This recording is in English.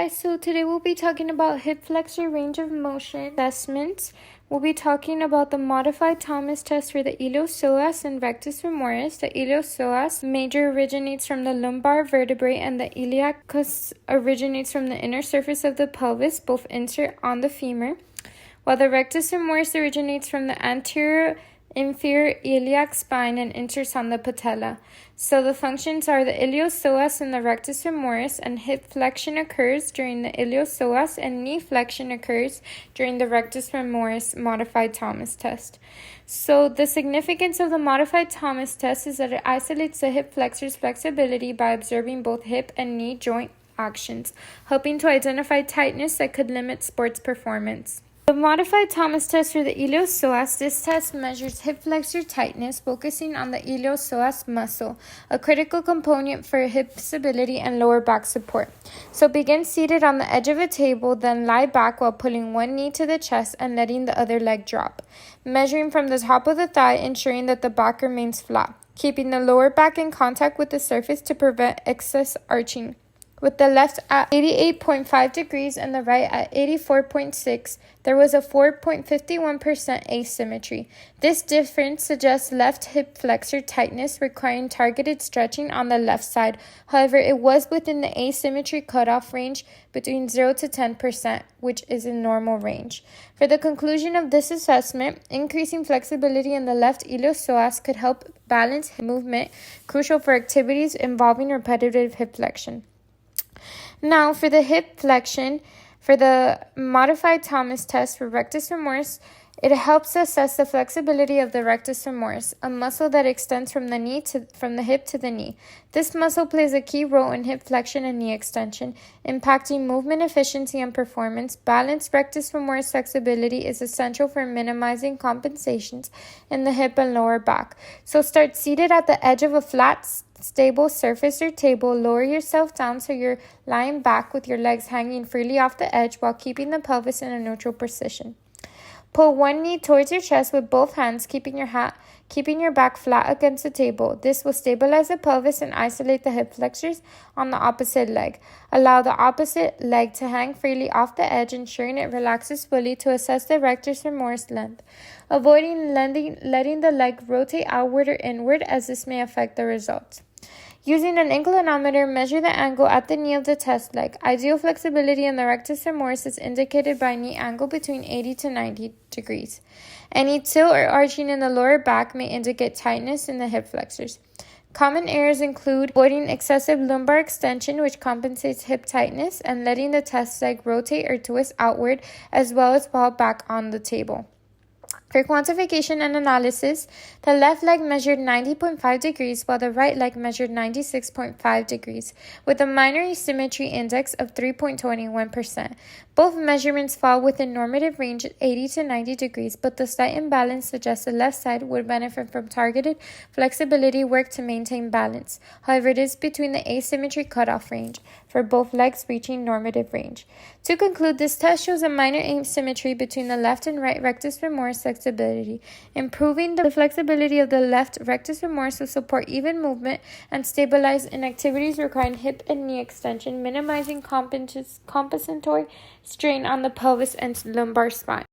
So today we'll be talking about hip flexor range of motion assessments. We'll be talking about the modified Thomas test for the Iliopsoas and Rectus Femoris. The Iliopsoas major originates from the lumbar vertebrae and the iliacus originates from the inner surface of the pelvis, both insert on the femur, while the Rectus Femoris originates from the anterior inferior iliac spine and inserts on the patella. So the functions are the iliopsoas and the rectus femoris, and hip flexion occurs during the iliopsoas and knee flexion occurs during the rectus femoris modified Thomas test. So the significance of the modified Thomas test is that it isolates the hip flexor's flexibility by observing both hip and knee joint actions, helping to identify tightness that could limit sports performance. The modified Thomas test for the iliopsoas. This test measures hip flexor tightness, focusing on the iliopsoas muscle, a critical component for hip stability and lower back support. So begin seated on the edge of a table, then lie back while pulling one knee to the chest and letting the other leg drop. Measuring from the top of the thigh, ensuring that the back remains flat, keeping the lower back in contact with the surface to prevent excess arching. With the left at 88.5 degrees and the right at 84.6, there was a 4.51% asymmetry. This difference suggests left hip flexor tightness requiring targeted stretching on the left side. However, it was within the asymmetry cutoff range between 0 to 10%, which is in normal range. For the conclusion of this assessment, increasing flexibility in the left iliopsoas could help balance hip movement, crucial for activities involving repetitive hip flexion. Now, for the hip flexion, for the modified Thomas test for rectus femoris, it helps assess the flexibility of the rectus femoris, a muscle that extends from the hip to the knee. This muscle plays a key role in hip flexion and knee extension, impacting movement efficiency and performance. Balanced rectus femoris flexibility is essential for minimizing compensations in the hip and lower back. So start seated at the edge of a flat, stable surface or table. Lower yourself down so you're lying back with your legs hanging freely off the edge while keeping the pelvis in a neutral position. Pull one knee towards your chest with both hands, keeping your back flat against the table. This will stabilize the pelvis and isolate the hip flexors on the opposite leg. Allow the opposite leg to hang freely off the edge, ensuring it relaxes fully to assess the rectus femoris length, avoiding letting the leg rotate outward or inward, as this may affect the results. Using an inclinometer, measure the angle at the knee of the test leg. Ideal flexibility in the rectus femoris is indicated by a knee angle between 80 to 90 degrees. Any tilt or arching in the lower back may indicate tightness in the hip flexors. Common errors include avoiding excessive lumbar extension, which compensates hip tightness, and letting the test leg rotate or twist outward, as well as fall back on the table. For quantification and analysis, the left leg measured 90.5 degrees while the right leg measured 96.5 degrees, with a minor asymmetry index of 3.21%. Both measurements fall within normative range at 80 to 90 degrees, but the slight imbalance suggests the left side would benefit from targeted flexibility work to maintain balance. However, it is between the asymmetry cutoff range for both legs reaching normative range. To conclude, this test shows a minor asymmetry between the left and right rectus femoris flexibility. Improving the flexibility of the left rectus femoris will support even movement and stabilize in activities requiring hip and knee extension, minimizing compensatory strain on the pelvis and lumbar spine.